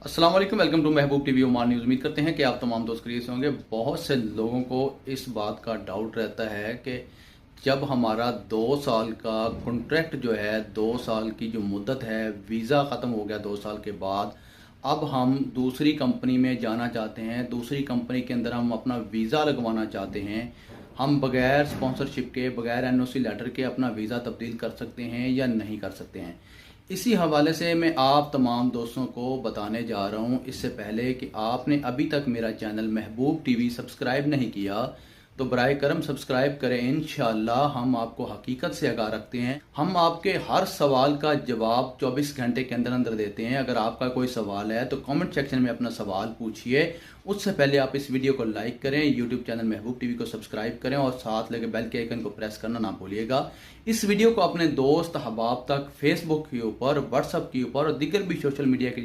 अस्सलाम वालेकुम, welcome to Mehboob TV Oman news. उम्मीद करते हैं कि आप तमाम दोस्त खैरियत से होंगे। बहुत से लोगों को इस बात का डाउट रहता है कि जब हमारा 2 साल का कॉन्ट्रैक्ट जो है, 2 साल की जो मुद्दत है, वीज़ा ख़त्म हो गया 2 साल के बाद, अब हम दूसरी कंपनी में जाना चाहते हैं, दूसरी कंपनी के अंदर हम अपना वीज़ा लगवाना चाहते हैं। हम बगैर स्पॉन्सरशिप के, बगैर एनओसी लेटर के अपना वीज़ा तब्दील कर सकते हैं या नहीं कर सकते हैं। इसी हवाले से मैं आप तमाम दोस्तों को बताने जा रहा हूँ। इससे पहले कि आपने अभी तक मेरा चैनल महबूब टीवी सब्सक्राइब नहीं किया तो बराए करम सब्सक्राइब करें। इंशाअल्लाह हम आपको हकीकत से आगाह रखते हैं। हम आपके हर सवाल का जवाब 24 घंटे के अंदर अंदर देते हैं। अगर आपका कोई सवाल है तो कमेंट सेक्शन में अपना सवाल पूछिए। उससे पहले आप इस वीडियो को लाइक करें, यूट्यूब चैनल महबूब टीवी को सब्सक्राइब करें और साथ लगे बेल के आइकन को प्रेस करना ना भूलिएगा। इस वीडियो को अपने दोस्त अहबाब तक फेसबुक के ऊपर, व्हाट्सएप के ऊपर और दीगर भी सोशल मीडिया के